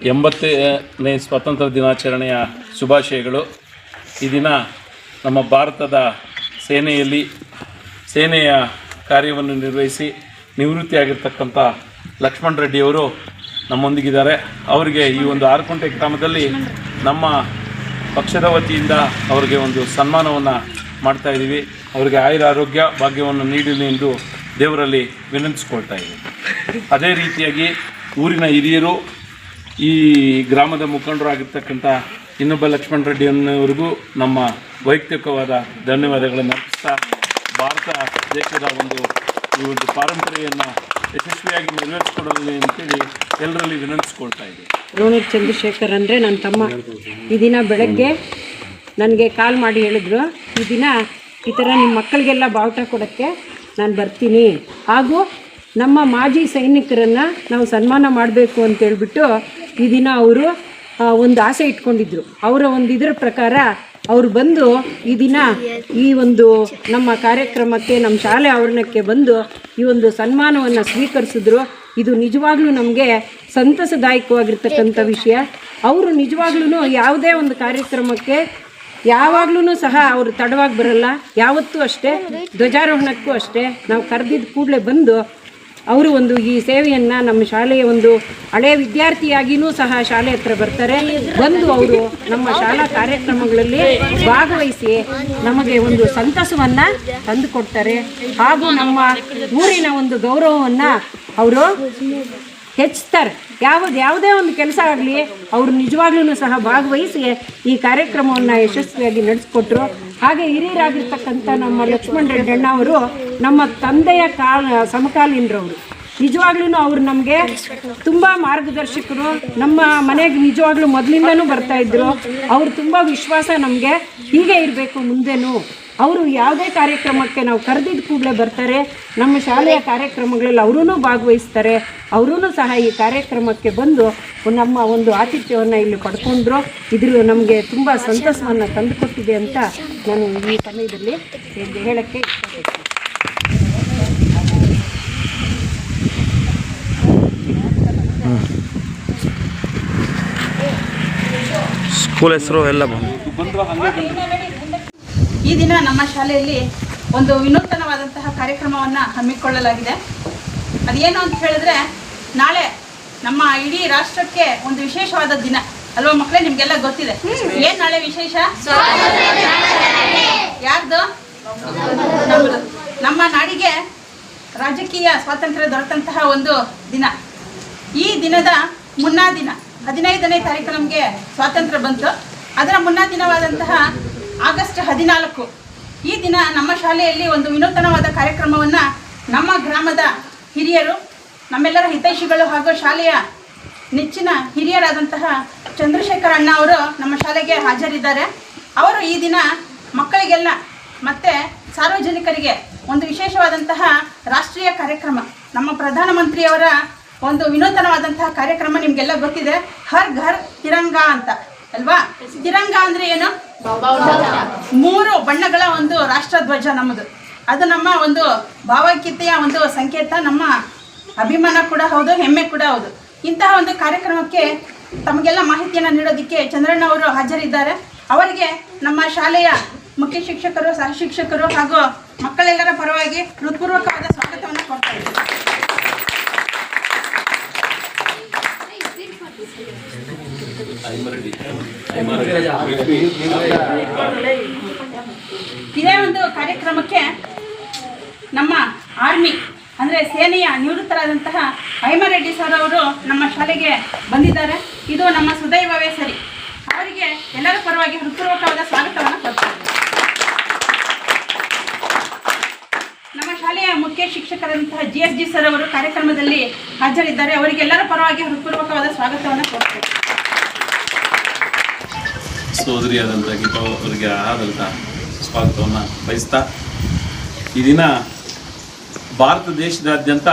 80ನೇ ಸ್ವಾತಂತ್ರ್ಯ ದಿನಾಚರಣೆಯ ಶುಭಾಶಯಗಳು. ಈ ದಿನ ನಮ್ಮ ಭಾರತದ ಸೇನೆಯ ಕಾರ್ಯವನ್ನು ನಿರ್ವಹಿಸಿ ನಿವೃತ್ತಿಯಾಗಿರ್ತಕ್ಕಂಥ ಲಕ್ಷ್ಮಣ್ ರೆಡ್ಡಿಯವರು ನಮ್ಮೊಂದಿಗಿದ್ದಾರೆ. ಅವರಿಗೆ ಈ ಒಂದು ಆರ್ಕುಂಟೆ ಗ್ರಾಮದಲ್ಲಿ ನಮ್ಮ ಪಕ್ಷದ ವತಿಯಿಂದ ಅವರಿಗೆ ಒಂದು ಸನ್ಮಾನವನ್ನು ಮಾಡ್ತಾಯಿದ್ದೀವಿ. ಅವರಿಗೆ ಆಯುರ ಆರೋಗ್ಯ ಭಾಗ್ಯವನ್ನು ನೀಡಲಿ ಎಂದು ದೇವರಲ್ಲಿ ವಿನಂತಿಸ್ಕೊಳ್ತಾ ಇದ್ದೀವಿ. ಅದೇ ರೀತಿಯಾಗಿ ಊರಿನ ಹಿರಿಯರು, ಈ ಗ್ರಾಮದ ಮುಖಂಡರಾಗಿರ್ತಕ್ಕಂಥ ಇನ್ನೊಬ್ಬ ಲಕ್ಷ್ಮಣ್ ರೆಡ್ಡಿ ಅನ್ನೋರಿಗೂ ನಮ್ಮ ವೈಯಕ್ತಿಕವಾದ ಧನ್ಯವಾದಗಳನ್ನು ಅರ್ಪಿಸ್ತಾ ಭಾರತ ದೇಶದ ಈ ಒಂದು ಪಾರಂಪರೆಯನ್ನು ಯಶಸ್ವಿಯಾಗಿ ನೆರವೇರಿಸಿಕೊಡಲಿ ಅಂತೇಳಿ ಎಲ್ಲರಲ್ಲಿ ವಿನಂತಿಸ್ಕೊಳ್ತಾ ಇದ್ದೀವಿ. ರೋಣೂರು ಚಂದ್ರಶೇಖರ್ ಅಂದರೆ ನನ್ನ ತಮ್ಮ. ಈ ದಿನ ಬೆಳಗ್ಗೆ ನನಗೆ ಕಾಲ್ ಮಾಡಿ ಹೇಳಿದ್ರು, ಈ ದಿನ ಈ ಥರ ನಿಮ್ಮ ಮಕ್ಕಳಿಗೆಲ್ಲ ಬಾವುಟ ಕೊಡೋಕ್ಕೆ ನಾನು ಬರ್ತೀನಿ, ಹಾಗೂ ನಮ್ಮ ಮಾಜಿ ಸೈನಿಕರನ್ನು ನಾವು ಸನ್ಮಾನ ಮಾಡಬೇಕು ಅಂತೇಳ್ಬಿಟ್ಟು ಈ ದಿನ ಅವರು ಒಂದು ಆಸೆ ಇಟ್ಕೊಂಡಿದ್ರು. ಅವರ ಒಂದು ಇದರ ಪ್ರಕಾರ ಅವರು ಬಂದು ಈ ದಿನ ಈ ಒಂದು ನಮ್ಮ ಕಾರ್ಯಕ್ರಮಕ್ಕೆ, ನಮ್ಮ ಶಾಲೆ ಆವರಣಕ್ಕೆ ಬಂದು ಈ ಒಂದು ಸನ್ಮಾನವನ್ನು ಸ್ವೀಕರಿಸಿದ್ರು. ಇದು ನಿಜವಾಗ್ಲೂ ನಮಗೆ ಸಂತಸದಾಯಕವಾಗಿರ್ತಕ್ಕಂಥ ವಿಷಯ. ಅವರು ನಿಜವಾಗ್ಲೂ ಯಾವುದೇ ಒಂದು ಕಾರ್ಯಕ್ರಮಕ್ಕೆ ಯಾವಾಗ್ಲೂ ಸಹ ಅವರು ತಡವಾಗಿ ಬರಲ್ಲ. ಯಾವತ್ತೂ ಅಷ್ಟೇ, ಧ್ವಜಾರೋಹಣಕ್ಕೂ ಅಷ್ಟೇ ನಾವು ಕರೆದಿದ್ದ ಕೂಡಲೇ ಬಂದು ಅವರು ಈ ಸೇವೆಯನ್ನು ನಮ್ಮ ಶಾಲೆಯ ಒಂದು ಹಳೆಯ ವಿದ್ಯಾರ್ಥಿಯಾಗಿಯೂ ಸಹ ಶಾಲೆ ಹತ್ರ ಬರ್ತಾರೆ. ಬಂದು ಅವರು ನಮ್ಮ ಶಾಲಾ ಕಾರ್ಯಕ್ರಮಗಳಲ್ಲಿ ಭಾಗವಹಿಸಿ ನಮಗೆ ಒಂದು ಸಂತಸವನ್ನು ತಂದುಕೊಡ್ತಾರೆ. ಹಾಗೂ ನಮ್ಮ ಊರಿನ ಒಂದು ಗೌರವವನ್ನು ಅವರು ಹೆಚ್ಚುತ್ತಾರೆ. ಯಾವುದೇ ಒಂದು ಕೆಲಸ ಆಗಲಿ ಅವರು ನಿಜವಾಗ್ಲೂ ಸಹ ಭಾಗವಹಿಸಿ ಈ ಕಾರ್ಯಕ್ರಮವನ್ನು ಯಶಸ್ವಿಯಾಗಿ ನಡೆಸ್ಕೊಟ್ರು. ಹಾಗೆ ಹಿರಿಯರಾಗಿರ್ತಕ್ಕಂಥ ನಮ್ಮ ಲಕ್ಷ್ಮಣ್ ರೆಡ್ಡಿ ಅಣ್ಣ ಅವರು ನಮ್ಮ ತಂದೆಯ ಸಮಕಾಲೀನರವರು. ನಿಜವಾಗ್ಲೂ ಅವರು ನಮಗೆ ತುಂಬ ಮಾರ್ಗದರ್ಶಕರು. ನಮ್ಮ ಮನೆಗೆ ನಿಜವಾಗ್ಲೂ ಮೊದಲಿಂದನೂ ಬರ್ತಾಯಿದ್ರು. ಅವರು ತುಂಬ ವಿಶ್ವಾಸ ನಮಗೆ, ಹೀಗೆ ಇರಬೇಕು ಮುಂದೆನೂ. ಅವರು ಯಾವುದೇ ಕಾರ್ಯಕ್ರಮಕ್ಕೆ ನಾವು ಕರೆದಿದ್ದ ಕೂಡಲೇ ಬರ್ತಾರೆ. ನಮ್ಮ ಶಾಲೆಯ ಕಾರ್ಯಕ್ರಮಗಳಲ್ಲಿ ಅವರೂ ಭಾಗವಹಿಸ್ತಾರೆ. ಅವರೂ ಸಹ ಈ ಕಾರ್ಯಕ್ರಮಕ್ಕೆ ಬಂದು ನಮ್ಮ ಒಂದು ಆತಿಥ್ಯವನ್ನು ಇಲ್ಲಿ ಪಡ್ಕೊಂಡ್ರು. ಇದ್ರ ನಮಗೆ ತುಂಬ ಸಂತಸವನ್ನು ತಂದುಕೊಟ್ಟಿದೆ ಅಂತ ನಾನು ಈ ಸಮಯದಲ್ಲಿ ಹೇಳೋಕ್ಕೆ ಇಷ್ಟಪಡ್ತೀನಿ. ಸ್ಕೂಲ್ ಹೆಸರು ಎಲ್ಲ ಈ ದಿನ ನಮ್ಮ ಶಾಲೆಯಲ್ಲಿ ಒಂದು ವಿನೂತನವಾದಂತಹ ಕಾರ್ಯಕ್ರಮವನ್ನು ಹಮ್ಮಿಕೊಳ್ಳಲಾಗಿದೆ. ಅದೇನು ಅಂತ ಹೇಳಿದ್ರೆ, ನಾಳೆ ನಮ್ಮ ಇಡೀ ರಾಷ್ಟ್ರಕ್ಕೆ ಒಂದು ವಿಶೇಷವಾದ ದಿನ ಅಲ್ವಾ ಮಕ್ಕಳೇ? ನಿಮಗೆಲ್ಲ ಗೊತ್ತಿದೆ. ಏನು ನಾಳೆ ವಿಶೇಷ? ಯಾರ್ದು? ನಮ್ಮದು. ನಮ್ಮ ನಾಡಿಗೆ ರಾಜಕೀಯ ಸ್ವಾತಂತ್ರ್ಯ ದೊರೆತಂತಹ ಒಂದು ದಿನ. ಈ ದಿನದ ಮುನ್ನಾ ದಿನ 15ನೇ ತಾರೀಕು ನಮಗೆ ಸ್ವಾತಂತ್ರ್ಯ ಬಂತು. ಅದರ ಮುನ್ನಾ ದಿನವಾದಂತಹ ಆಗಸ್ಟ್ 14 ಈ ದಿನ ನಮ್ಮ ಶಾಲೆಯಲ್ಲಿ ಒಂದು ವಿನೂತನವಾದ ಕಾರ್ಯಕ್ರಮವನ್ನು ನಮ್ಮ ಗ್ರಾಮದ ಹಿರಿಯರು, ನಮ್ಮೆಲ್ಲರ ಹಿತೈಷಿಗಳು ಹಾಗೂ ಶಾಲೆಯ ನೆಚ್ಚಿನ ಹಿರಿಯರಾದಂತಹ ಚಂದ್ರಶೇಖರ್ ಅಣ್ಣ ಅವರು ನಮ್ಮ ಶಾಲೆಗೆ ಹಾಜರಿದ್ದಾರೆ. ಅವರು ಈ ದಿನ ಮಕ್ಕಳಿಗೆಲ್ಲ ಮತ್ತು ಸಾರ್ವಜನಿಕರಿಗೆ ಒಂದು ವಿಶೇಷವಾದಂತಹ ರಾಷ್ಟ್ರೀಯ ಕಾರ್ಯಕ್ರಮ, ನಮ್ಮ ಪ್ರಧಾನಮಂತ್ರಿಯವರ ಒಂದು ವಿನೂತನವಾದಂತಹ ಕಾರ್ಯಕ್ರಮ ನಿಮಗೆಲ್ಲ ಗೊತ್ತಿದೆ, ಹರ್ ಘರ್ ತಿರಂಗ ಅಂತ ಅಲ್ವಾ? ತಿರಂಗ ಅಂದರೆ ಏನು? 3 ಬಣ್ಣಗಳ ಒಂದು ರಾಷ್ಟ್ರಧ್ವಜ ನಮ್ಮದು. ಅದು ನಮ್ಮ ಒಂದು ಭಾವೈಕ್ಯತೆಯ ಒಂದು ಸಂಕೇತ, ನಮ್ಮ ಅಭಿಮಾನ ಕೂಡ ಹೌದು, ಹೆಮ್ಮೆ ಕೂಡ ಹೌದು. ಇಂತಹ ಒಂದು ಕಾರ್ಯಕ್ರಮಕ್ಕೆ ತಮಗೆಲ್ಲ ಮಾಹಿತಿಯನ್ನು ನೀಡೋದಕ್ಕೆ ಚಂದ್ರಣ್ಣ ಅವರು ಹಾಜರಿದ್ದಾರೆ. ಅವರಿಗೆ ನಮ್ಮ ಶಾಲೆಯ ಮುಖ್ಯ ಶಿಕ್ಷಕರು, ಸಹ ಶಿಕ್ಷಕರು ಹಾಗೂ ಮಕ್ಕಳೆಲ್ಲರ ಪರವಾಗಿ ಹೃತ್ಪೂರ್ವಕವಾದ ಸ್ವಾಗತವನ್ನು ಕೊಡ್ತಾ ಇದ್ದಾರೆ. ಇದೇ ಒಂದು ಕಾರ್ಯಕ್ರಮಕ್ಕೆ ನಮ್ಮ ಆರ್ಮಿ ಅಂದರೆ ಸೇನೆಯ ನಿವೃತ್ತರಾದಂತಹ ಐಮರೆಡ್ಡಿ ಸರ್ ಅವರು ನಮ್ಮ ಶಾಲೆಗೆ ಬಂದಿದ್ದಾರೆ. ಇದು ನಮ್ಮ ಸುದೈವವೇ ಸರಿ. ಅವರಿಗೆ ಎಲ್ಲರ ಪರವಾಗಿ ಹೃತ್ಪೂರ್ವಕವಾದ ಸ್ವಾಗತವನ್ನು ಕೊಡ್ತಾರೆ. ನಮ್ಮ ಶಾಲೆಯ ಮುಖ್ಯ ಶಿಕ್ಷಕರಂತಹ GSG ಸರ್ ಅವರು ಕಾರ್ಯಕ್ರಮದಲ್ಲಿ ಹಾಜರಿದ್ದಾರೆ. ಅವರಿಗೆಲ್ಲರ ಪರವಾಗಿ ಹೃತ್ಪೂರ್ವಕವಾದ ಸ್ವಾಗತವನ್ನು ಕೊಡ್ತಾರೆ. ಸೋದರಿಯಾದಂಥ ಗೀತಾ ಅವರಿಗೆ ಆದಂಥ ಸ್ವಾಗತವನ್ನು ಬಯಸ್ತಾ, ಈ ದಿನ ಭಾರತ ದೇಶದಾದ್ಯಂತ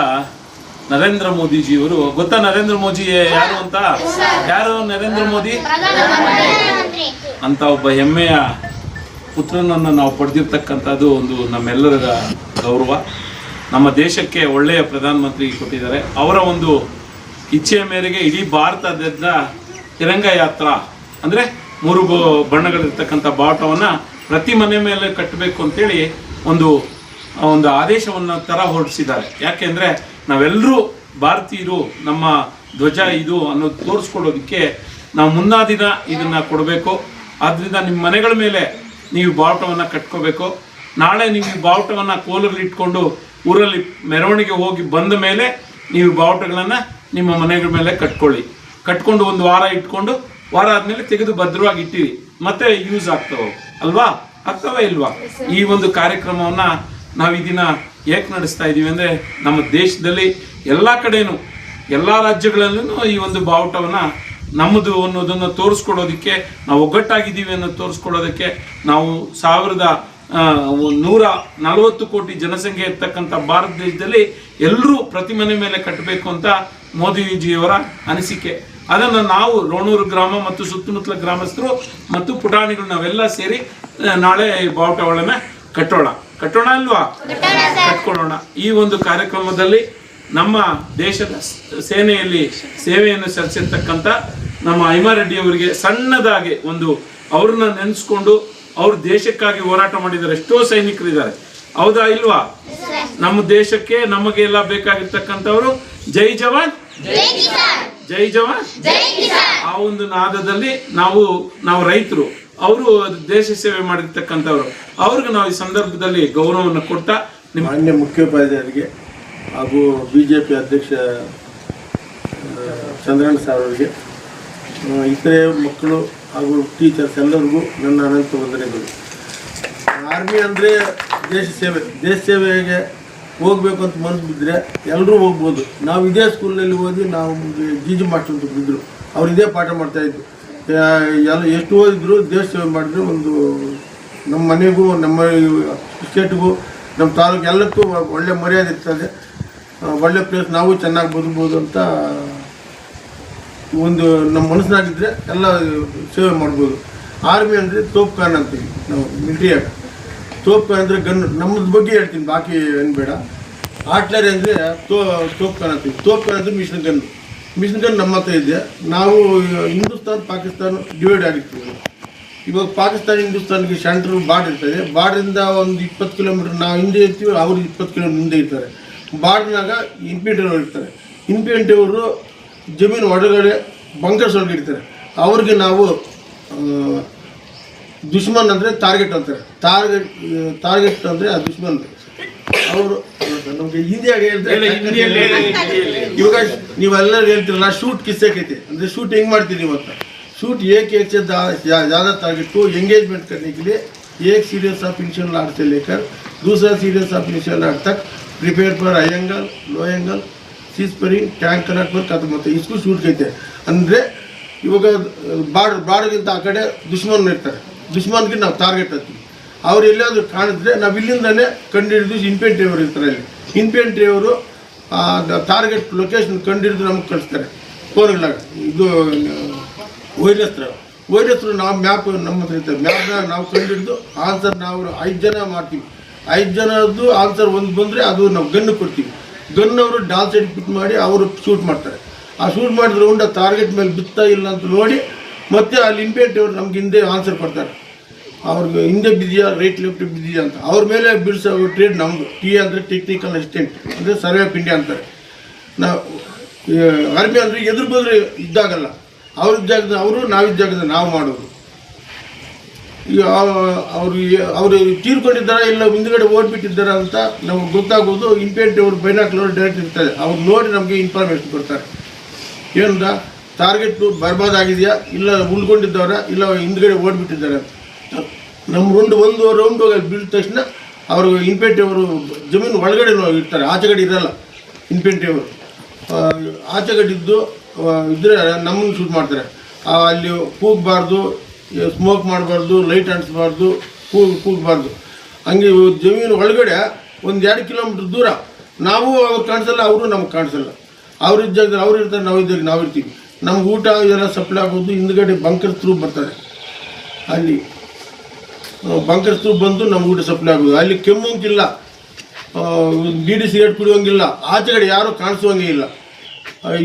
ನರೇಂದ್ರ ಮೋದಿಜಿಯವರು, ಗೊತ್ತಾ ನರೇಂದ್ರ ಮೋದಿ ಯಾರು ಅಂತ? ಯಾರು ನರೇಂದ್ರ ಮೋದಿ ಅಂತ ಒಬ್ಬ ಹೆಮ್ಮೆಯ ಪುತ್ರನನ್ನು ನಾವು ಪಡೆದಿರ್ತಕ್ಕಂಥದ್ದು ಒಂದು ನಮ್ಮೆಲ್ಲರ ಗೌರವ. ನಮ್ಮ ದೇಶಕ್ಕೆ ಒಳ್ಳೆಯ ಪ್ರಧಾನಮಂತ್ರಿ ಕೊಟ್ಟಿದ್ದಾರೆ. ಅವರ ಒಂದು ಇಚ್ಛೆಯ ಮೇರೆಗೆ ಇಡೀ ಭಾರತದ ತಿರಂಗ ಯಾತ್ರಾ ಅಂದರೆ 3 ಬಣ್ಣಗಳಿರ್ತಕ್ಕಂಥ ಬಾವುಟವನ್ನು ಪ್ರತಿ ಮನೆ ಮೇಲೆ ಕಟ್ಟಬೇಕು ಅಂತೇಳಿ ಒಂದು ಆದೇಶವನ್ನು ಥರ ಹೊರಡಿಸಿದ್ದಾರೆ. ಯಾಕೆಂದರೆ ನಾವೆಲ್ಲರೂ ಭಾರತೀಯರು, ನಮ್ಮ ಧ್ವಜ ಇದು ಅನ್ನೋದು ತೋರಿಸ್ಕೊಳ್ಳೋದಕ್ಕೆ ನಾವು ಮುನ್ನಾ ದಿನ ಇದನ್ನು ಕೊಡಬೇಕು. ಆದ್ದರಿಂದ ನಿಮ್ಮ ಮನೆಗಳ ಮೇಲೆ ನೀವು ಬಾವುಟವನ್ನು ಕಟ್ಕೋಬೇಕು. ನಾಳೆ ನೀವು ಈ ಬಾವುಟವನ್ನು ಕೋಲಲ್ಲಿ ಇಟ್ಕೊಂಡು ಊರಲ್ಲಿ ಮೆರವಣಿಗೆ ಹೋಗಿ ಬಂದ ಮೇಲೆ ನೀವು ಬಾವುಟಗಳನ್ನು ನಿಮ್ಮ ಮನೆಗಳ ಮೇಲೆ ಕಟ್ಕೊಂಡು ಒಂದು ವಾರ ಇಟ್ಕೊಂಡು, ವಾರ ಆದಮೇಲೆ ತೆಗೆದು ಭದ್ರವಾಗಿ ಇಟ್ಟಿರಿ, ಮತ್ತೆ ಯೂಸ್ ಆಗ್ತವೆ ಇಲ್ವಾ? ಈ ಒಂದು ಕಾರ್ಯಕ್ರಮವನ್ನು ನಾವು ಈ ದಿನ ಏಕೆ ನಡೆಸ್ತಾ ಇದ್ದೀವಿ ಅಂದರೆ, ನಮ್ಮ ದೇಶದಲ್ಲಿ ಎಲ್ಲ ಕಡೆನೂ ಎಲ್ಲ ರಾಜ್ಯಗಳಲ್ಲೂ ಈ ಒಂದು ಬಾವುಟವನ್ನು ನಮ್ಮದು ಅನ್ನೋದನ್ನು ತೋರಿಸ್ಕೊಡೋದಕ್ಕೆ, ನಾವು ಒಗ್ಗಟ್ಟಾಗಿದ್ದೀವಿ ಅನ್ನೋದು ತೋರಿಸ್ಕೊಡೋದಕ್ಕೆ, ನಾವು 140 ಕೋಟಿ ಜನಸಂಖ್ಯೆ ಇರ್ತಕ್ಕಂಥ ಭಾರತ ದೇಶದಲ್ಲಿ ಎಲ್ಲರೂ ಪ್ರತಿ ಮನೆ ಮೇಲೆ ಕಟ್ಟಬೇಕು ಅಂತ ಮೋದಿಜಿಯವರ ಅನಿಸಿಕೆ. ಅದನ್ನು ನಾವು ರೋಣೂರು ಗ್ರಾಮ ಮತ್ತು ಸುತ್ತಮುತ್ತಲ ಗ್ರಾಮಸ್ಥರು ಮತ್ತು ಪುಟಾಣಿಗಳು ನಾವೆಲ್ಲ ಸೇರಿ ನಾಳೆ ಬಾವುಟಗಳನ್ನು ಕಟ್ಟೋಣ ಅಲ್ವಾ? ಕಟ್ಕೊಳ್ಳೋಣ. ಈ ಒಂದು ಕಾರ್ಯಕ್ರಮದಲ್ಲಿ ನಮ್ಮ ದೇಶದ ಸೇನೆಯಲ್ಲಿ ಸೇವೆಯನ್ನು ಸಲ್ಲಿಸಿರ್ತಕ್ಕಂಥ ನಮ್ಮ ಐಮಾರೆಡ್ಡಿ ಅವರಿಗೆ ಸಣ್ಣದಾಗಿ ಅವ್ರನ್ನ ನೆನೆಸ್ಕೊಂಡು, ಅವ್ರ ದೇಶಕ್ಕಾಗಿ ಹೋರಾಟ ಮಾಡಿದ್ದಾರೆ. ಎಷ್ಟೋ ಸೈನಿಕರಿದ್ದಾರೆ, ಹೌದಾ ಇಲ್ವಾ? ನಮ್ಮ ದೇಶಕ್ಕೆ ನಮಗೆ ಎಲ್ಲ ಬೇಕಾಗಿರ್ತಕ್ಕಂಥವ್ರು ಜೈ ಜವಾನ್ ಜೈ ಜವಾನ್. ಆ ಒಂದು ನಾದದಲ್ಲಿ ನಾವು ರೈತರು, ಅವರು ದೇಶ ಸೇವೆ ಮಾಡಿರ್ತಕ್ಕಂಥವ್ರು, ಅವ್ರಿಗೆ ನಾವು ಈ ಸಂದರ್ಭದಲ್ಲಿ ಗೌರವವನ್ನು ಕೊಡ್ತಾ ಮಾನ್ಯ ಮುಖ್ಯೋಪಾಧ್ಯಾಯರಿಗೆ ಹಾಗೂ BJP ಅಧ್ಯಕ್ಷ ಚಂದ್ರಣ್ಣ ಸರ್ ಅವರಿಗೆ, ಇತರೆ ಮಕ್ಕಳು ಹಾಗೂ ಟೀಚರ್ಸ್ ಎಲ್ಲರಿಗೂ ನನ್ನ ಅನಂತ ವಂದನೆಗಳು. ಆರ್ಮಿ ಅಂದರೆ ದೇಶ ಸೇವೆಗೆ ಹೋಗ್ಬೇಕು ಅಂತ ಮನಸ್ಸು ಬಿದ್ದರೆ ಎಲ್ಲರೂ ಹೋಗ್ಬೋದು. ನಾವು ಇದೇ ಸ್ಕೂಲ್ನಲ್ಲಿ ಓದಿ, ನಾವು ಜೀಜು ಮಾಸ್ಟರ್ ಅಂತ ಬಿದ್ದರು, ಅವ್ರು ಇದೇ ಪಾಠ ಮಾಡ್ತಾಯಿದ್ರು. ಎಷ್ಟು ಓದಿದ್ರು ದೇಶ ಸೇವೆ ಮಾಡಿದ್ರೆ ನಮ್ಮ ಮನೆಗೂ, ನಮ್ಮ ಸ್ಟೇಟ್ಗೂ, ನಮ್ಮ ತಾಲೂಕು ಎಲ್ಲಕ್ಕೂ ಒಳ್ಳೆ ಮರ್ಯಾದೆ ಇರ್ತದೆ. ಒಳ್ಳೆ ಪ್ಲೇಸ್, ನಾವು ಚೆನ್ನಾಗಿ ಬದುಕ್ಬೋದು ಅಂತ ನಮ್ಮ ಮನಸ್ಸಿನಾಗಿದ್ದರೆ ಎಲ್ಲ ಸೇವೆ ಮಾಡ್ಬೋದು. ಆರ್ಮಿ ಅಂದರೆ ತೋಪ್ಖಾನ್ ಅಂತೀವಿ ನಾವು ಮಿಲಿಟ್ರಿಯಾಗ. ತೋಪ್ಖಾನ್ ಅಂದರೆ ಗನ್ನು, ನಮ್ಮದು ಬಗ್ಗೆ ಹೇಳ್ತೀನಿ, ಬಾಕಿ ಏನು ಬೇಡ. ಆಟ್ಲರಿ ಅಂದರೆ ತೋಪ್ಖಾನ್ ಅಂತೀವಿ. ತೋಪ್ಖಾನ್ ಅಂದರೆ ಮಿಷನ್ ಗನ್ ನಮ್ಮ ಹತ್ರ ಇದೆ. ನಾವು ಹಿಂದೂಸ್ತಾನ್ ಪಾಕಿಸ್ತಾನ ಡಿವೈಡ್ ಆಗಿರ್ತೀವಿ. ಇವಾಗ ಪಾಕಿಸ್ತಾನ ಹಿಂದೂಸ್ತಾನ್ಗೆ ಸೆಂಟ್ರ್ ಬಾರ್ಡರ್ ಇರ್ತದೆ. ಬಾರ್ಡ್ರಿಂದ ಒಂದು 20 ಕಿಲೋಮೀಟ್ರ್ ನಾವು ಹಿಂದೆ ಇರ್ತೀವಿ, ಅವರು 20 ಕಿಲೋಮೀಟ್ರ್ ಮುಂದೆ ಇರ್ತಾರೆ. ಬಾರ್ಡ್ನಾಗ ಇನ್ಫೆಂಟ್ರಿ ಅವರು ಇರ್ತಾರೆ. ಇನ್ಫೆಂಟ್ರಿ ಅವರು ಜಮೀನು ಒಳಗಡೆ ಬಂಕರ್ಸ್ ಒಳಗೆ ಇರ್ತಾರೆ. ಅವ್ರಿಗೆ ನಾವು ದುಶ್ಮನ್ ಅಂದರೆ ಟಾರ್ಗೆಟ್ ಅಂತಾರೆ. ಟಾರ್ಗೆಟ್ ಅಂದರೆ ಆ ದುಶ್ಮನ್. ಅವರು ನಮಗೆ ಹಿಂದಿಯಾಗಿ ಹೇಳ್ತಾರೆ. ಇವಾಗ ನೀವೆಲ್ಲರೂ ಹೇಳ್ತಿರಲ್ಲ, ಶೂಟ್ ಕಿಸ್ಸೇಕೈತೆ ಅಂದರೆ ಶೂಟ್ ಹೆಂಗೆ ಮಾಡ್ತೀರಿ ನೀವು ಅಂತ. शूट एक से ज़्यादा टारगेट को एंगेजमेंट करने के लिए एक सीरियस ऑफ इनिशियल आर्ट से लेकर दूसरा सीरियस ऑफ इनिशियल आर्ट तक प्रिपेयर पर हाई एंगल, लो एंगल, सीस्परिंग, टैंक कनेक्ट पर खत्म होते हैं. इसको शूट कहते हैं. ಅಂದರೆ ಇವಾಗ ಬಾರ್ಡ್ಗಿಂತ ಆ ಕಡೆ ದುಶ್ಮನ್ ಇರ್ತಾರೆ. ದುಶ್ಮನ್ಗೆ ನಾವು ಟಾರ್ಗೆಟ್ ಹಾಕ್ತೀವಿ. ಅವ್ರು ಎಲ್ಲಾದರೂ ಕಾಣಿದ್ರೆ ನಾವು ಇಲ್ಲಿಂದಲೇ ಕಂಡುಹಿಡಿದು ಇನ್ಫೆಂಟ್ರಿ ಅವರು ಇರ್ತಾರೆ. ಅಲ್ಲಿ ಇನ್ಫೆಂಟ್ರಿ ಅವರು ಟಾರ್ಗೆಟ್ ಲೊಕೇಶನ್ ಕಂಡುಹಿಡಿದು ನಮಗೆ ಕಳಿಸ್ತಾರೆ ಫೋನ್ಗಳಾಗ. ಇದು ವೈರಸ್ ನಾವು ಮ್ಯಾಪ್ ನಮ್ಮ ಹತ್ರ ಇರ್ತದೆ. ಮ್ಯಾಪ್ನ ನಾವು ಕಂಡುಹಿಡಿದು ಆನ್ಸರ್ ನಾವು 5 ಜನ ಮಾಡ್ತೀವಿ. 5 ಜನದ್ದು ಆನ್ಸರ್ ಒಂದು ಬಂದರೆ ಅದು ನಾವು ಗನ್ನು ಕೊಡ್ತೀವಿ. ಗನ್ನವರು ಡಾಲ್ ಸೈಡ್ ಪಿಕ್ ಮಾಡಿ ಅವರು ಶೂಟ್ ಮಾಡ್ತಾರೆ. ಆ ಶೂಟ್ ಮಾಡಿದ ರೌಂಡ್ ಆ ಟಾರ್ಗೆಟ್ ಮೇಲೆ ಬಿತ್ತಾ ಇಲ್ಲ ಅಂತ ನೋಡಿ ಮತ್ತೆ ಅಲ್ಲಿ ಇನ್ಫೆಂಟ್ರಿ ಅವರು ನಮ್ಗೆ ಹಿಂದೆ ಆನ್ಸರ್ ಕೊಡ್ತಾರೆ. ಅವ್ರಿಗೆ ಹಿಂದೆ ಬಿದ್ದಿಯಾ, ರೈಟ್ ಲೆಫ್ಟ್ ಬಿದ್ದಿಯಾ ಅಂತ. ಅವ್ರ ಮೇಲೆ ಬಿಡಿಸೋ ಟ್ರೇಡ್ ನಮ್ಮದು. ಟಿ ಅಂದರೆ ಟೆಕ್ನಿಕಲ್ ಅಸಿಸ್ಟೆಂಟ್, ಅಂದರೆ ಸರ್ವೆ ಆಫ್ ಇಂಡಿಯಾ ಅಂತಾರೆ. ನಾವು ಆರ್ಮಿ ಅಂದರೆ ಎದುರು ಬದ್ರೆ ಇದ್ದಾಗಲ್ಲ, ಅವ್ರ ಜಾಗದ ಅವರು, ನಾವಿದ್ದ ಜಾಗದ ನಾವು ಮಾಡೋದು. ಈಗ ಅವರು ತೀರ್ಕೊಂಡಿದ್ದಾರೆ ಇಲ್ಲ ಹಿಂದ್ಗಡೆ ಓಡ್ಬಿಟ್ಟಿದ್ದಾರೆ ಅಂತ ನಮ್ಗೆ ಗೊತ್ತಾಗೋದು ಇನ್ಫೆಂಟ್ರಿ ಅವರು ಬೈನಾಕ್ಲರ್ ಡೈರೆಕ್ಟ್ ಇರ್ತಾರೆ. ಅವ್ರು ನೋಡಿ ನಮಗೆ ಇನ್ಫಾರ್ಮೇಷನ್ ಕೊಡ್ತಾರೆ. ಏನಂತ ಟಾರ್ಗೆಟ್ ಬರ್ಬಾದಾಗಿದೆಯಾ, ಇಲ್ಲ ಉಳ್ಕೊಂಡಿದ್ದವ್ರ, ಇಲ್ಲ ಹಿಂದ್ಗಡೆ ಓಡ್ಬಿಟ್ಟಿದ್ದಾರೆ ಅಂತ. ನಮ್ಮ ಒಂದು ರೌಂಡ್ ಹೋಗಿ ಬೀಳಿದ ತಕ್ಷಣ ಅವರು ಇನ್ಫೆಂಟ್ರಿ ಅವರು ಜಮೀನು ಒಳಗಡೆ ಇರ್ತಾರೆ, ಆಚೆಗಡೆ ಇರಲ್ಲ. ಇನ್ಫೆಂಟ್ರಿ ಅವರು ಆಚೆಗಡೆ ಇದ್ದು ಇದ್ರೆ ನಮ್ಮನ್ನು ಶೂಟ್ ಮಾಡ್ತಾರೆ. ಅಲ್ಲಿ ಕೂಗಬಾರ್ದು, ಸ್ಮೋಕ್ ಮಾಡಬಾರ್ದು, ಲೈಟ್ ಅಂಟಿಸ್ಬಾರ್ದು, ಕೂಗಬಾರ್ದು. ಹಂಗೆ ಜಮೀನು ಒಳಗಡೆ 1-2 ಕಿಲೋಮೀಟ್ರ್ ದೂರ ನಾವು ಅವ್ರು ಕಾಣಿಸಲ್ಲ, ಅವರು ನಮ್ಗೆ ಕಾಣಿಸಲ್ಲ. ಅವ್ರಿದ್ದ ಜಾಗದಲ್ಲಿ ಅವ್ರು ಇರ್ತಾರೆ, ನಾವು ಇರ್ತೀವಿ. ನಮ್ಗೆ ಊಟ ಇದೆಲ್ಲ ಸಪ್ಲೈ ಆಗೋದು ಹಿಂದ್ಗಡೆ ಬಂಕರ್ ಥ್ರೂ ಬರ್ತಾರೆ. ಅಲ್ಲಿ ಬಂಕರ್ ಥ್ರೂ ಬಂದು ನಮ್ಗೆ ಊಟ ಸಪ್ಲೈ ಆಗೋದು. ಅಲ್ಲಿ ಕೆಮ್ಮಂಗಿಲ್ಲ, ಬೀಡಿ ಸಿಗರೇಟ್ ಕುಡಿಯೋಂಗಿಲ್ಲ, ಆಚೆಗಡೆ ಯಾರೂ ಕಾಣಿಸುವಂಗೆ ಇಲ್ಲ.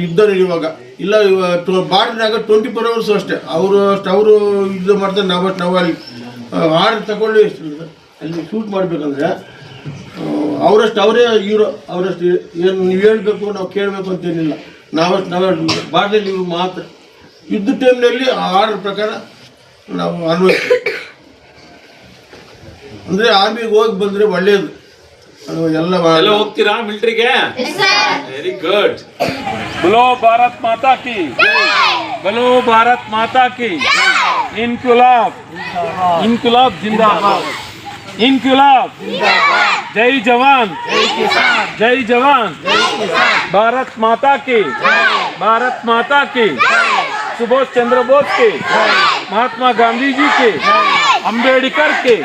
ಯುದ್ಧ ನಡೆಯುವಾಗ ಇಲ್ಲ ಬಾರ್ಡ್ನಾಗ 24 hours ಅಷ್ಟೇ ಅವರು ಯುದ್ಧ ಮಾಡ್ತಾರೆ. ನಾವು ಅಲ್ಲಿ ಆರ್ಡರ್ ತಗೊಳ್ಳಿ ಅಲ್ಲಿ ಶೂಟ್ ಮಾಡಬೇಕಂದ್ರೆ ಅವರಷ್ಟು ಅವರೇ ಹೀರೋ, ಅವರಷ್ಟು ಏನು ನೀವು ಹೇಳಬೇಕು ನಾವು ಕೇಳಬೇಕು ಅಂತೇನಿಲ್ಲ. ನಾವೇ ಬಾರ್ಡಲ್ಲಿ ಮಾತ್ರ ಯುದ್ಧ ಟೈಮ್ನಲ್ಲಿ ಆ ಆರ್ಡರ್ ಪ್ರಕಾರ ನಾವು ಅನ್ವಯಿಸ್ತೀವಿ. ಅಂದರೆ ಆರ್ಮಿಗೆ ಹೋಗಿ ಬಂದರೆ ಒಳ್ಳೆಯದು. ಅದು ಎಲ್ಲ ಹೋಗ್ತೀರಾ ಮಿಲಿಟರಿಗೆ? Very good. बोलो भारत माता की, बोलो भारत माता की. इनकलाब, इनकलाब जिंदाबाद, इनकलाब, जय जवान, जय जवान, भारत माता की, भारत माता की, सुभाष चंद्र बोस के, महात्मा गांधी जी के, अंबेडकर के.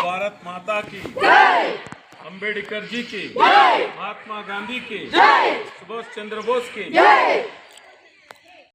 भारत माता की, अंबेडकर जी की, महात्मा गांधी की, सुभाष चंद्र बोस की.